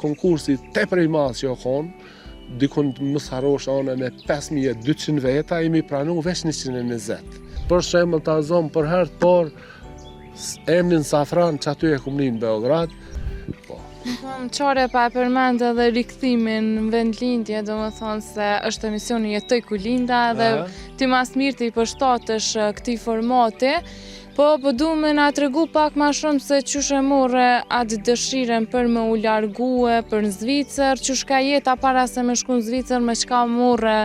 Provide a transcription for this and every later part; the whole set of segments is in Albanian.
konkursi tepër i madh që o konë, dikun mos harrosh anën e 5200 veta, jemi pranu veç 120. Për shembull ta zom për herë të parë emrin Safran që aty e kumnin në Beograd. Po. Qare pa e përmend edhe rikthimin në vendlindje, do më thonë se është emisioni Jetoj ku linda dhe ti mas mirë të i përshtatësh këtij formati, po du me na tregu pak ma shumë se qysh e morre atë dëshiren për me u largue për në Zvicër, qysh ka jeta para se me shku në Zvicër, me çka morre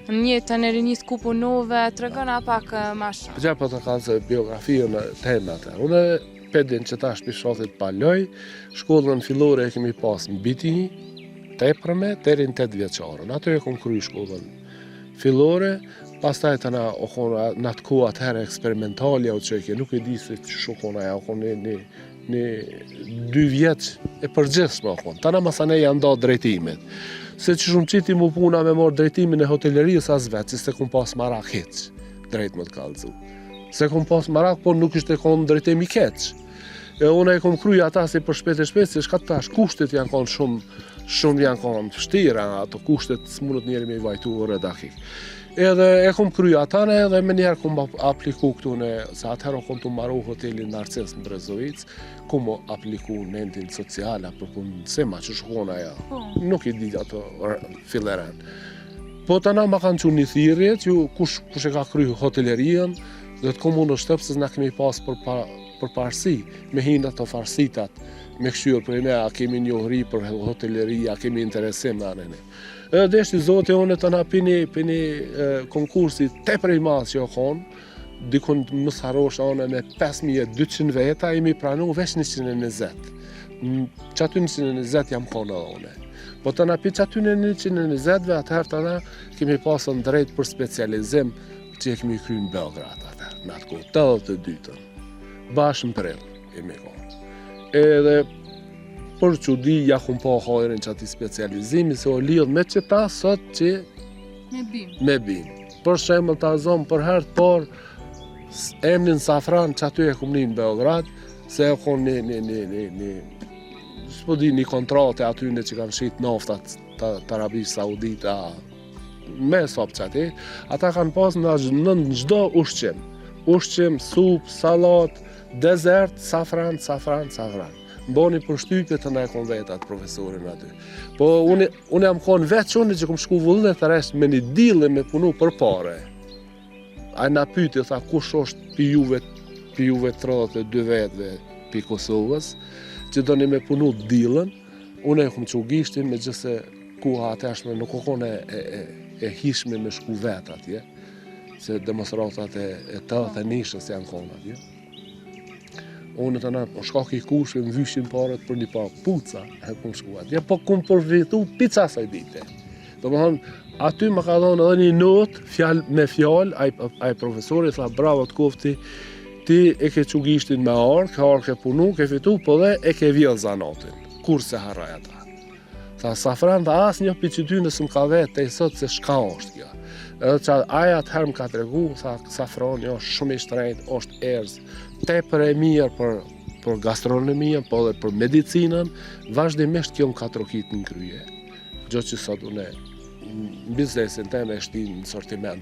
në jetën e rinis ku punove, tregona pak ma shumë. Përgja po të kanë se biografinë teme atë. Unë pedin që ta shpishotit paloj, shkollën fillore e kemi pas në Bitini, tepërme, deri në 8 vjeçare. Aty e kom kry shkollën fillore, pastaj të na okona në atë kohë atëherë eksperimentalja o qëke, nuk e di se që shokona ja, okona një 2 vjeç e përgjithshme okona. Ta na masane janë da drejtimet. Se që shumë qiti mu puna me morë drejtimin e hotelerijës as vetë, se kom pas marak heq, drejt më të kalëzu. Se kom pas marak, po nuk ishte kom drejtimi keq. E unë e kom kryja ata si për shpet e shpet, se shka tash kushtet janë konë shumë janë konë vështira, ato kushtet s'munët njeri me i vajtu redakik. Edhe e kom kryja atane edhe me njerë kom apliku këtu se atëherë kom të maru hotelin Narces në Brezovic, kom apliku në endin sociala për punë sema që shkona ja. Nuk i di ato filleren. Po të na ma kanë që një thirrje që kush e ka kry hotelerien, dhe të komunë shtëpë se na kemi pas për parësi, me hinë ato farsitat, me këshyrë për ne, a kemi njohëri për hoteleri, a kemi interesim në anene. Deshti zote unë të na pini konkursi tepër i madh që o konë, dikun mos harrosh anën e 5200 veta, jemi pranu veç 120. Që aty 120 jam konë edhe une. Po të na pi që aty në 120-ve, atëherë të na kemi pasën drejt për specializim që e kemi kry në Beograd atëherë, në atë kohë, 82-ën. Bashkë në prill, jemi konë. Edhe për që di, ja kum pa hajrin që ati specializimi, se o lidh me që ta sot që me bim. Për shembull ta zomë për herë të parë, emrin Safran që aty e kumnin në Beograd, se e kom një kontrate aty në që kanë shit naftat të Arabisë Saudita, me sop që ati, ata kanë pas në çdo ushqim, sup, salat, dezert, safran. Mboni për shtypje të na e kon vetë atë profesorin aty. Po unë jam konë veç unë që kom shku vullë të reshtë me një dille me punu për pare. A na pyti, tha, kush është pi juve 32 vetëve pi Kosovës, që do një me punu dillën, unë e kom që u gishtin me gjithse kuha ateshme nuk o kone e hishme me shku vetë atje, se demonstratat e të nishës janë konë atje. Unë të na, shkak i kushve më vyshin parët për një pa puca, e kom shkuat. Ja, po kom përfitu pica saj dite. Do më thonë, aty më ka thonë edhe një not, me fjallë, aj profesori, tha, bravo të kofti, ti e ke që gishtin me arë ke punu, ke fitu, po dhe e ke vjellë zanatin, kur se harraj ata. Tha, Safran, dhe as një për që ty nësë më ka vetë, te i sot se shka është kja. Edhe që aja të herë më ka të regu, tha, Safran, jo, shumë i shtrejt, është erës, tepër e mirë për gastronomia, po dhe për medicinën, vazhdimisht kjo më ka trokit në kryje. Gjo që sot une, në biznesin teme e shti në sortiment